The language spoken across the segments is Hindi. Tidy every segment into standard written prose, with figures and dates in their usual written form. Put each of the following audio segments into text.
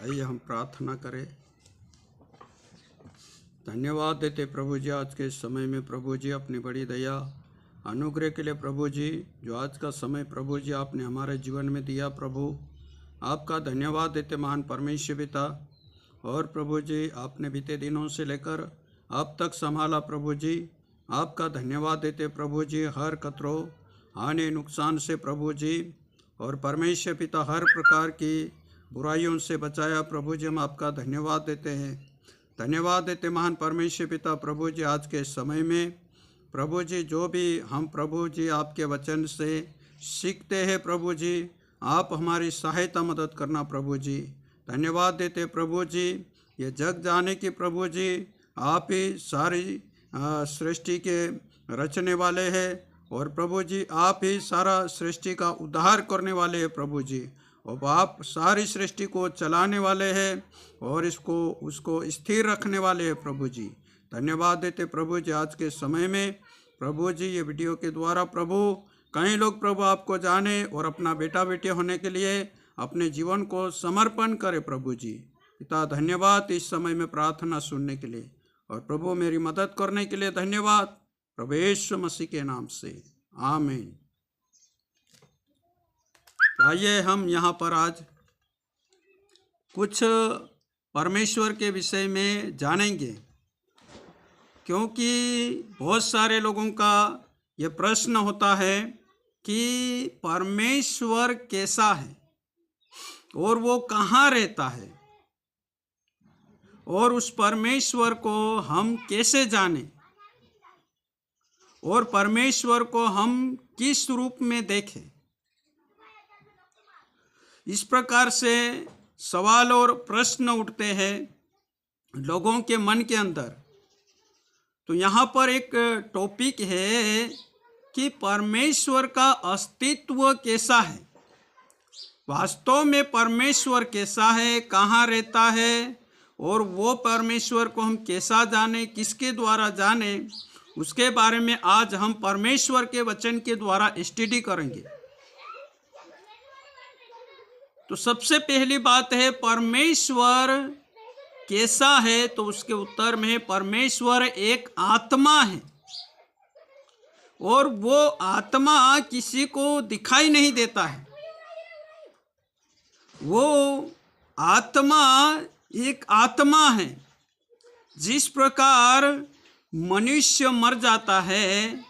आइए हम प्रार्थना करें। धन्यवाद देते प्रभु जी आज के समय में प्रभु जी अपनी बड़ी दया अनुग्रह के लिए प्रभु जी, जो आज का समय प्रभु जी आपने हमारे जीवन में दिया प्रभु, आपका धन्यवाद देते महान परमेश्वर पिता। और प्रभु जी आपने बीते दिनों से लेकर अब तक संभाला प्रभु जी, आपका धन्यवाद देते प्रभु जी। हर खतरों हानि नुकसान से प्रभु जी, और परमेश्वर पिता हर प्रकार की बुराइयों से बचाया प्रभु जी, हम आपका धन्यवाद देते हैं। धन्यवाद देते महान परमेश्वर पिता प्रभु जी आज के समय में प्रभु जी, जो भी हम प्रभु जी आपके वचन से सीखते हैं प्रभु जी, आप हमारी सहायता मदद करना प्रभु जी। धन्यवाद देते प्रभु जी, ये जग जाने की प्रभु जी आप ही सारी सृष्टि के रचने वाले हैं, और प्रभु जी आप ही सारा सृष्टि का उद्धार करने वाले हैं प्रभु जी, और आप सारी सृष्टि को चलाने वाले हैं और उसको स्थिर रखने वाले हैं प्रभु जी। धन्यवाद देते प्रभु जी आज के समय में प्रभु जी, ये वीडियो के द्वारा प्रभु कई लोग प्रभु आपको जाने और अपना बेटा बेटी होने के लिए अपने जीवन को समर्पण करें प्रभु जी। पिता धन्यवाद इस समय में प्रार्थना सुनने के लिए, और प्रभु मेरी मदद करने के लिए धन्यवाद, प्रभु यीशु मसीह के नाम से आमीन। आइए हम यहाँ पर आज कुछ परमेश्वर के विषय में जानेंगे, क्योंकि बहुत सारे लोगों का ये प्रश्न होता है कि परमेश्वर कैसा है और वो कहाँ रहता है, और उस परमेश्वर को हम कैसे जानें, और परमेश्वर को हम किस रूप में देखें। इस प्रकार से सवाल और प्रश्न उठते हैं लोगों के मन के अंदर। तो यहाँ पर एक टॉपिक है कि परमेश्वर का अस्तित्व कैसा है, वास्तव में परमेश्वर कैसा है, कहाँ रहता है, और वो परमेश्वर को हम कैसा जाने, किसके द्वारा जाने, उसके बारे में आज हम परमेश्वर के वचन के द्वारा स्टडी करेंगे। तो सबसे पहली बात है परमेश्वर कैसा है, तो उसके उत्तर में है परमेश्वर एक आत्मा है, और वो आत्मा किसी को दिखाई नहीं देता है। वो आत्मा एक आत्मा है। जिस प्रकार मनुष्य मर जाता है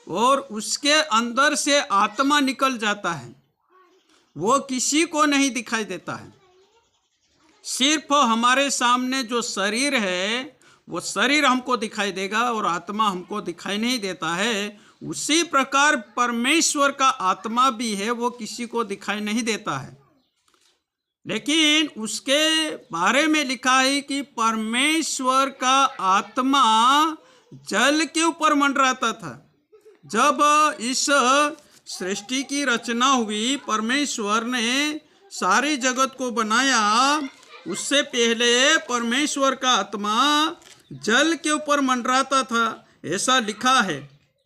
और उसके अंदर से आत्मा निकल जाता है, वो किसी को नहीं दिखाई देता है। सिर्फ हमारे सामने जो शरीर है वो शरीर हमको दिखाई देगा और आत्मा हमको दिखाई नहीं देता है। उसी प्रकार परमेश्वर का आत्मा भी है, वो किसी को दिखाई नहीं देता है। लेकिन उसके बारे में लिखा है कि परमेश्वर का आत्मा जल के ऊपर मंडराता था। जब इस सृष्टि की रचना हुई, परमेश्वर ने सारी जगत को बनाया, उससे पहले परमेश्वर का आत्मा जल के ऊपर मंडराता था, ऐसा लिखा है।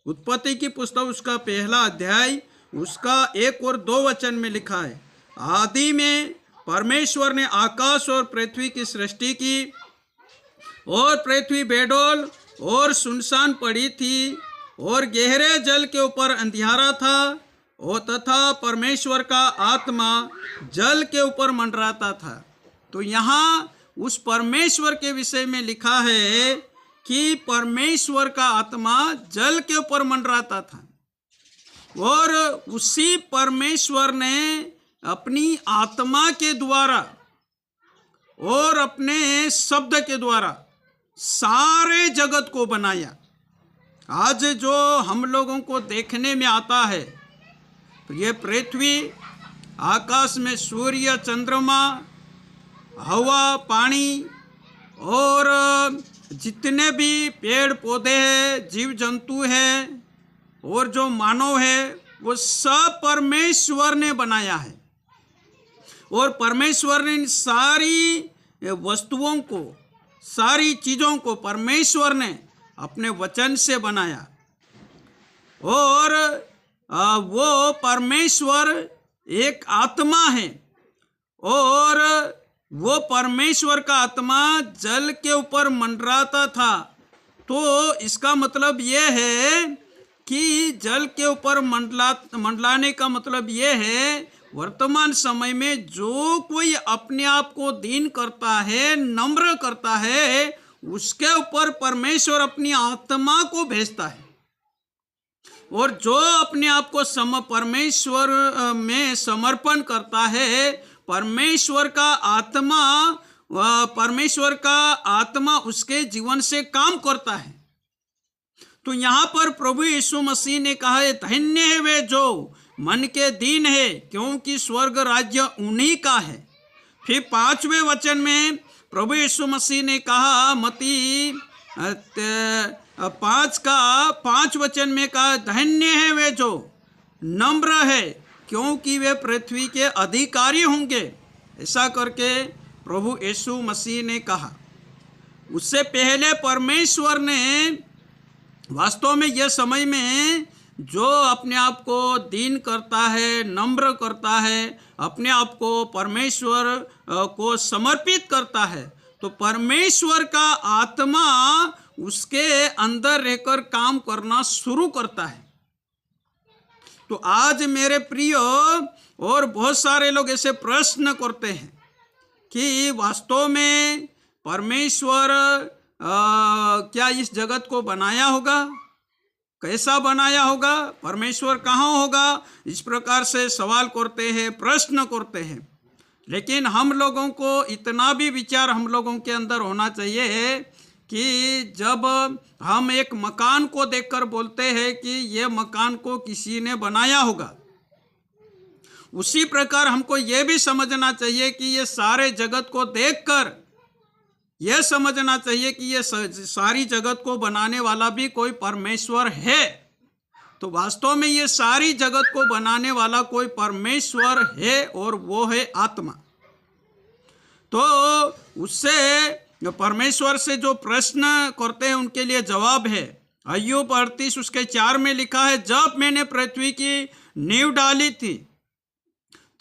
उत्पत्ति की पुस्तक उसका पहला अध्याय उसका 1 और 2 वचन में लिखा है, आदि में परमेश्वर ने आकाश और पृथ्वी की सृष्टि की, और पृथ्वी बेडौल और सुनसान पड़ी थी, और गहरे जल के ऊपर अंधियारा था, और तथा परमेश्वर का आत्मा जल के ऊपर मंडराता था। तो यहाँ उस परमेश्वर के विषय में लिखा है कि परमेश्वर का आत्मा जल के ऊपर मंडराता था, और उसी परमेश्वर ने अपनी आत्मा के द्वारा और अपने शब्द के द्वारा सारे जगत को बनाया। आज जो हम लोगों को देखने में आता है, तो ये पृथ्वी, आकाश में सूर्य, चंद्रमा, हवा, पानी, और जितने भी पेड़ पौधे हैं, जीव जंतु हैं, और जो मानव है, वो सब परमेश्वर ने बनाया है। और परमेश्वर ने इन सारी वस्तुओं को, सारी चीज़ों को परमेश्वर ने अपने वचन से बनाया। और वो परमेश्वर एक आत्मा है, और वो परमेश्वर का आत्मा जल के ऊपर मंडराता था। तो इसका मतलब ये है कि जल के ऊपर मंडलाने का मतलब ये है, वर्तमान समय में जो कोई अपने आप को दीन करता है, नम्र करता है, उसके ऊपर परमेश्वर अपनी आत्मा को भेजता है। और जो अपने आप को परमेश्वर में समर्पण करता है, परमेश्वर का आत्मा उसके जीवन से काम करता है। तो यहाँ पर प्रभु यीशु मसीह ने कहा है, धन्य है वे जो मन के दीन है, क्योंकि स्वर्ग राज्य उन्हीं का है। फिर 5वें वचन में प्रभु यीशु मसीह ने कहा, मत्ती 5 वचन में कहा, धन्य है वे जो नम्र है, क्योंकि वे पृथ्वी के अधिकारी होंगे। ऐसा करके प्रभु यीशु मसीह ने कहा। उससे पहले परमेश्वर ने वास्तव में यह समय में जो अपने आप को दीन करता है, नम्र करता है, अपने आप को परमेश्वर को समर्पित करता है, तो परमेश्वर का आत्मा उसके अंदर रहकर काम करना शुरू करता है। तो आज मेरे प्रियो, और बहुत सारे लोग ऐसे प्रश्न करते हैं कि वास्तव में परमेश्वर क्या इस जगत को बनाया होगा? कैसा बनाया होगा? परमेश्वर कहाँ होगा? इस प्रकार से सवाल करते हैं, प्रश्न करते हैं। लेकिन हम लोगों को इतना भी विचार हम लोगों के अंदर होना चाहिए कि जब हम एक मकान को देखकर बोलते हैं कि ये मकान को किसी ने बनाया होगा, उसी प्रकार हमको ये भी समझना चाहिए कि ये सारे जगत को देखकर यह समझना चाहिए कि ये सारी जगत को बनाने वाला भी कोई परमेश्वर है। तो वास्तव में ये सारी जगत को बनाने वाला कोई परमेश्वर है, और वो है आत्मा। तो उससे परमेश्वर से जो प्रश्न करते हैं उनके लिए जवाब है। अय्यूब 38:4 में लिखा है, जब मैंने पृथ्वी की नींव डाली थी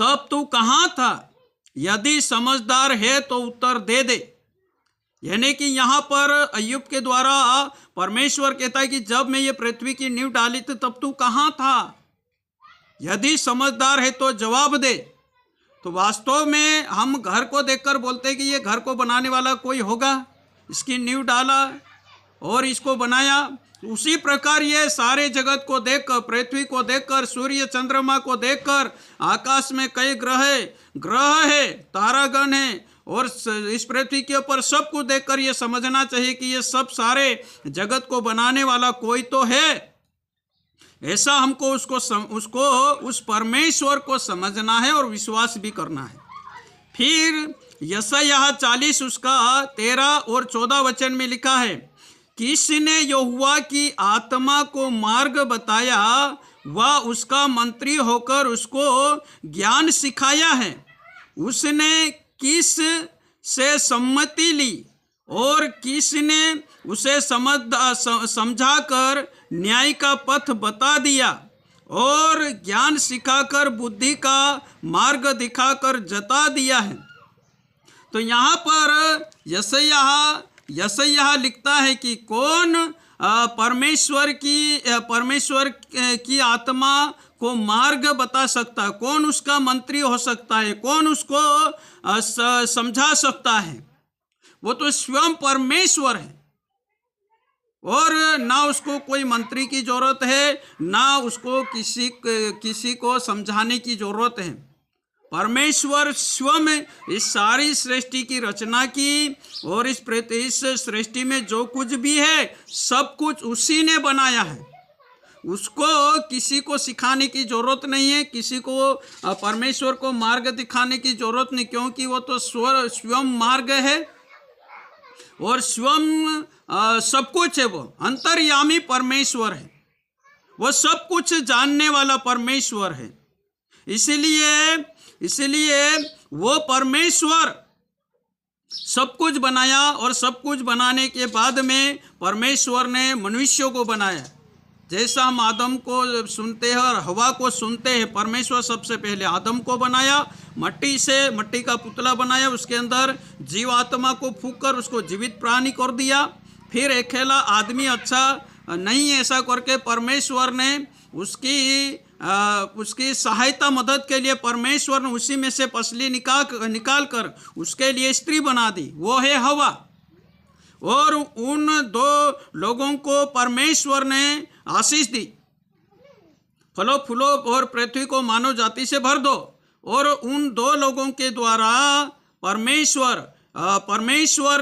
तब तू कहाँ था? यदि समझदार है तो उत्तर दे दे। यानी कि यहाँ पर अय्यूब के द्वारा परमेश्वर कहता है कि जब मैं ये पृथ्वी की नींव डाली थी तब तू कहाँ था? यदि समझदार है तो जवाब दे। तो वास्तव में हम घर को देखकर बोलते हैं कि ये घर को बनाने वाला कोई होगा, इसकी नींव डाला और इसको बनाया। उसी प्रकार ये सारे जगत को देखकर, पृथ्वी को देखकर, सूर्य चंद्रमा को देखकर, आकाश में कई ग्रह है, तारागण है, और इस पृथ्वी के ऊपर सब कुछ देखकर ये समझना चाहिए कि ये सब सारे जगत को बनाने वाला कोई तो है। ऐसा हमको उस परमेश्वर को समझना है और विश्वास भी करना है। फिर यशायाह 40 उसका 13 और 14 वचन में लिखा है, किसने यहोवा की आत्मा को मार्ग बताया, वह उसका मंत्री होकर उसको ज्ञान सिखाया है। उसने किस से सम्मति ली और किसने उसे समझाकर न्याय का पथ बता दिया और ज्ञान सिखाकर बुद्धि का मार्ग दिखाकर जता दिया है। तो यहाँ पर यशायाह लिखता है कि कौन परमेश्वर की आत्मा को मार्ग बता सकता है, कौन उसका मंत्री हो सकता है, कौन उसको समझा सकता है? वो तो स्वयं परमेश्वर है, और ना उसको कोई मंत्री की जरूरत है, ना उसको किसी को समझाने की जरूरत है। परमेश्वर स्वयं इस सारी सृष्टि की रचना की, और इस सृष्टि में जो कुछ भी है सब कुछ उसी ने बनाया है। उसको किसी को सिखाने की जरूरत नहीं है, किसी को परमेश्वर को मार्ग दिखाने की जरूरत नहीं, क्योंकि वो तो स्वयं मार्ग है और स्वयं सब कुछ है। वो अंतर्यामी परमेश्वर है, वो सब कुछ जानने वाला परमेश्वर है। इसलिए वो परमेश्वर सब कुछ बनाया, और सब कुछ बनाने के बाद में परमेश्वर ने मनुष्यों को बनाया। जैसा हम आदम को सुनते हैं और हवा को सुनते हैं, परमेश्वर सबसे पहले आदम को बनाया, मट्टी से, मट्टी का पुतला बनाया, उसके अंदर जीव आत्मा को फूंक कर उसको जीवित प्राणी कर दिया। फिर अकेला आदमी अच्छा नहीं है, ऐसा करके परमेश्वर ने उसकी सहायता मदद के लिए परमेश्वर ने उसी में से पसली निकाल कर उसके लिए स्त्री बना दी, वो है हवा। और उन दो लोगों को परमेश्वर ने आशीष दी, फलों फूलों और पृथ्वी को मानव जाति से भर दो। और उन दो लोगों के द्वारा परमेश्वर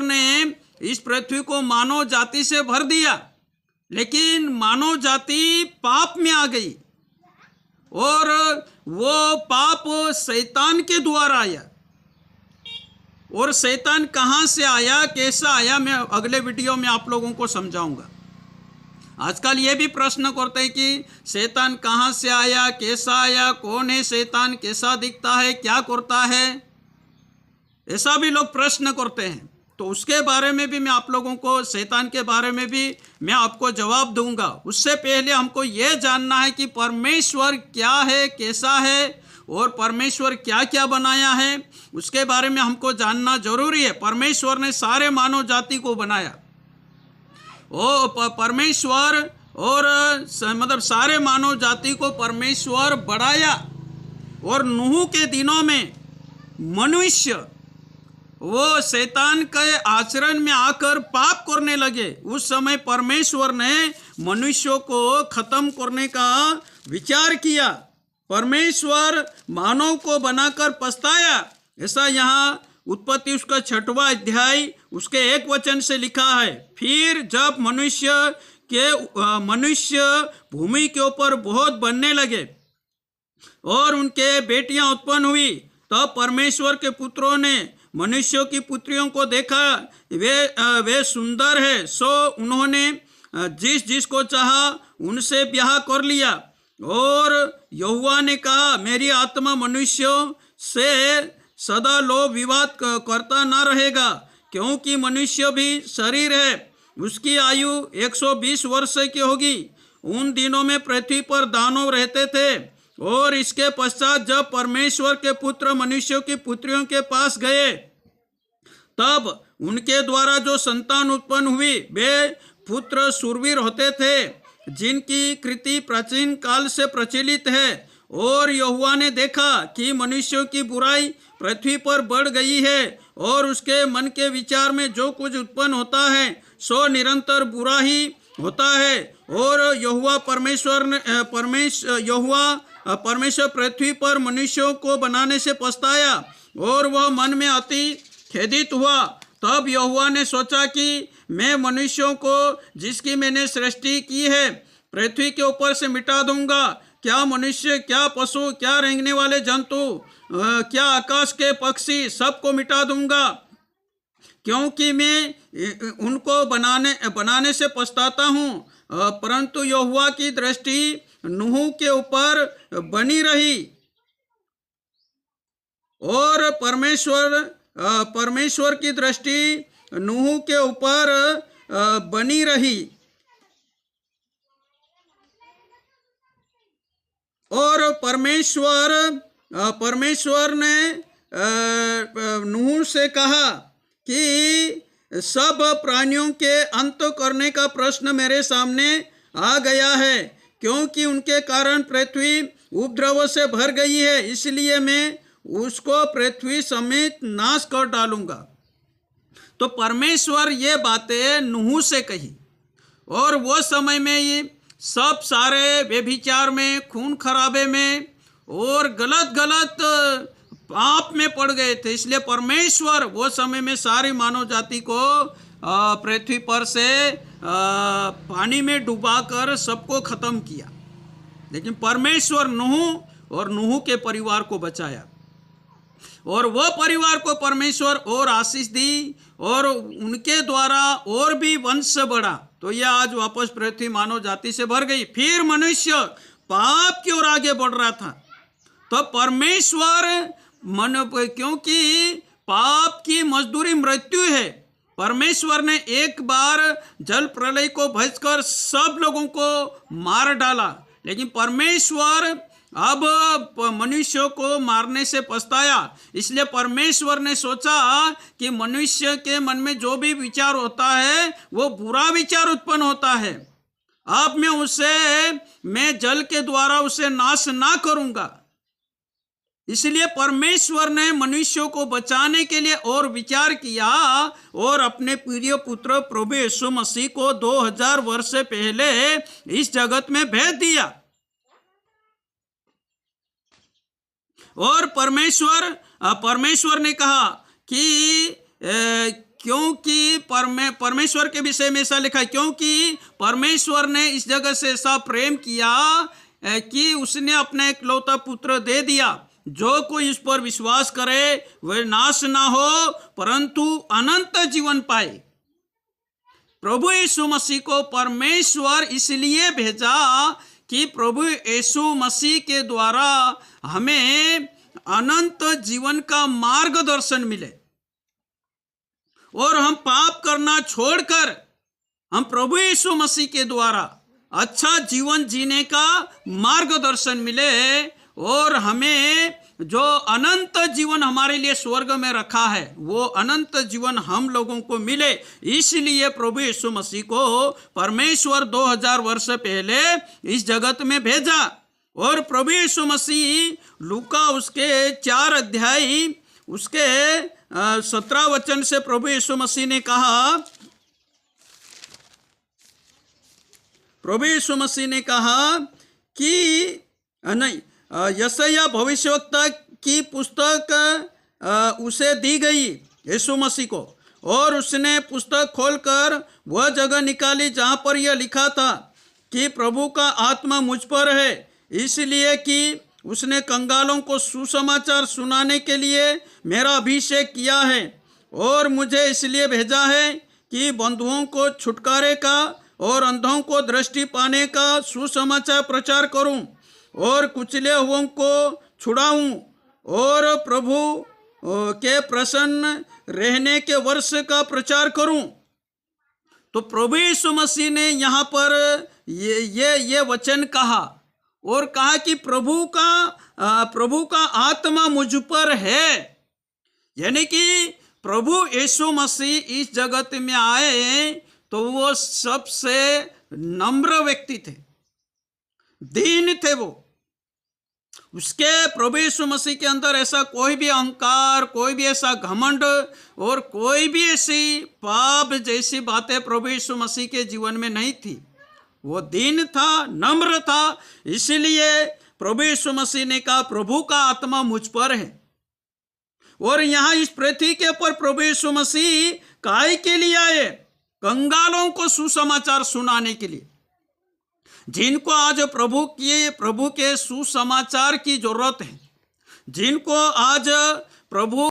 ने इस पृथ्वी को मानव जाति से भर दिया, लेकिन मानव जाति पाप में आ गई और वो पाप शैतान के द्वारा आया। और शैतान कहाँ से आया, कैसा आया, मैं अगले वीडियो में आप लोगों को समझाऊंगा। आजकल ये भी प्रश्न करते हैं कि शैतान कहाँ से आया, कैसा आया, कौन है शैतान, कैसा दिखता है, क्या करता है, ऐसा भी लोग प्रश्न करते हैं। तो उसके बारे में भी मैं आप लोगों को, शैतान के बारे में भी मैं आपको जवाब दूंगा। उससे पहले हमको ये जानना है कि परमेश्वर क्या है, कैसा है, और परमेश्वर क्या क्या बनाया है, उसके बारे में हमको जानना जरूरी है। परमेश्वर ने सारे मानव जाति को बनाया, ओ परमेश्वर और मतलब सारे मानव जाति को परमेश्वर बढ़ाया। और नूह के दिनों में मनुष्य वो शैतान के आचरण में आकर पाप करने लगे। उस समय परमेश्वर ने मनुष्यों को खत्म करने का विचार किया। परमेश्वर मानव को बनाकर पछताया, ऐसा यहाँ उत्पत्ति उसका 6वां अध्याय उसके 1 वचन से लिखा है। फिर जब मनुष्य भूमि के ऊपर बहुत बनने लगे और उनके बेटियां उत्पन्न हुई, तब परमेश्वर के पुत्रों ने मनुष्यों की पुत्रियों को देखा, वे सुंदर है, सो उन्होंने जिसको चाहा उनसे ब्याह कर लिया। और यहोवा ने कहा, मेरी आत्मा मनुष्यों से सदा लोभ विवाद करता न रहेगा, क्योंकि मनुष्य भी शरीर है, उसकी आयु 120 वर्ष की होगी। उन दिनों में पृथ्वी पर दानव रहते थे। और इसके पश्चात जब परमेश्वर के पुत्र मनुष्यों की पुत्रियों के पास गए, तब उनके द्वारा जो संतान उत्पन्न हुई वे पुत्र शूरवीर होते थे, जिनकी कृति प्राचीन काल से प्रचलित है। और यहोवा ने देखा कि मनुष्यों की बुराई पृथ्वी पर बढ़ गई है, और उसके मन के विचार में जो कुछ उत्पन्न होता है सो निरंतर बुरा ही होता है। और यहोवा परमेश्वर पृथ्वी पर मनुष्यों को बनाने से पछताया, और वह मन में अति खेदित हुआ। तब यहोवा ने सोचा कि मैं मनुष्यों को जिसकी मैंने सृष्टि की है पृथ्वी के ऊपर से मिटा दूंगा। क्या मनुष्य, क्या पशु, क्या रेंगने वाले जंतु, क्या आकाश के पक्षी, सबको मिटा दूंगा, क्योंकि मैं उनको बनाने से पछताता हूँ। परंतु यहोवा की दृष्टि नूह के ऊपर बनी रही, और परमेश्वर की दृष्टि नूह के ऊपर बनी रही। और परमेश्वर ने नूह से कहा कि सब प्राणियों के अंत करने का प्रश्न मेरे सामने आ गया है, क्योंकि उनके कारण पृथ्वी उपद्रव से भर गई है, इसलिए मैं उसको पृथ्वी समेत नाश कर डालूंगा। तो परमेश्वर ये बातें नूह से कही, और वो समय में ये सब सारे व्यभिचार में, खून खराबे में और गलत पाप में पड़ गए थे। इसलिए परमेश्वर वो समय में सारी मानव जाति को पृथ्वी पर से पानी में डुबाकर सबको खत्म किया। लेकिन परमेश्वर नूह और नूह के परिवार को बचाया, और वो परिवार को परमेश्वर और आशीष दी, और उनके द्वारा और भी वंश बढ़ा। तो यह आज वापस पृथ्वी मानव जाति से भर गई। फिर मनुष्य पाप की ओर आगे बढ़ रहा था, तो परमेश्वर क्योंकि पाप की मजदूरी मृत्यु है, परमेश्वर ने एक बार जल प्रलय को भेजकर सब लोगों को मार डाला, लेकिन परमेश्वर अब मनुष्यों को मारने से पछताया। इसलिए परमेश्वर ने सोचा कि मनुष्य के मन में जो भी विचार होता है वो बुरा विचार उत्पन्न होता है, अब मैं जल के द्वारा उसे नाश ना करूंगा। इसलिए परमेश्वर ने मनुष्यों को बचाने के लिए और विचार किया और अपने प्रिय पुत्र प्रभु यीशु मसीह को 2000 वर्ष से पहले इस जगत में भेज दिया। और परमेश्वर ने कहा कि क्योंकि परमेश्वर के विषय में ऐसा लिखा है, क्योंकि परमेश्वर ने इस जगत से ऐसा प्रेम किया कि उसने अपना एकलौता पुत्र दे दिया, जो कोई इस पर विश्वास करे वह नाश ना हो परंतु अनंत जीवन पाए। प्रभु यीशु मसीह को परमेश्वर इसलिए भेजा कि प्रभु यीशु मसीह के द्वारा हमें अनंत जीवन का मार्गदर्शन मिले और हम पाप करना छोड़कर हम प्रभु यीशु मसीह के द्वारा अच्छा जीवन जीने का मार्गदर्शन मिले और हमें जो अनंत जीवन हमारे लिए स्वर्ग में रखा है वो अनंत जीवन हम लोगों को मिले। इसलिए प्रभु यीशु मसीह को परमेश्वर 2000 वर्ष पहले इस जगत में भेजा। और प्रभु यीशु मसीह लूका उसके 4 अध्याय उसके 17 वचन से प्रभु यीशु मसीह ने कहा, प्रभु यीशु मसीह ने कहा कि नहीं, यशायाह भविष्यवक्ता की पुस्तक उसे दी गई यीशु मसीह को, और उसने पुस्तक खोलकर वह जगह निकाली जहाँ पर यह लिखा था कि प्रभु का आत्मा मुझ पर है, इसलिए कि उसने कंगालों को सुसमाचार सुनाने के लिए मेरा अभिषेक किया है, और मुझे इसलिए भेजा है कि बंधुओं को छुटकारे का और अंधों को दृष्टि पाने का सुसमाचार प्रचार करूं, और कुचले हुओं को छुड़ाऊं, और प्रभु के प्रसन्न रहने के वर्ष का प्रचार करूं। तो प्रभु यीशु मसीह ने यहाँ पर ये वचन कहा और कहा कि प्रभु का आत्मा मुझ पर है, यानी कि प्रभु यीशु मसीह इस जगत में आए तो वो सबसे नम्र व्यक्ति थे, दीन थे वो। उसके प्रभु यीशु मसीह के अंदर ऐसा कोई भी अहंकार, कोई भी ऐसा घमंड और कोई भी ऐसी पाप जैसी बातें प्रभु यीशु मसीह के जीवन में नहीं थी। वो दीन था, नम्र था। इसलिए प्रभु यीशु मसीह ने कहा प्रभु का आत्मा मुझ पर है। और यहाँ इस पृथ्वी के ऊपर प्रभु यीशु मसीह काहे के लिए आए? कंगालों को सुसमाचार सुनाने के लिए, जिनको आज प्रभु के सुसमाचार की जरूरत है, जिनको आज प्रभु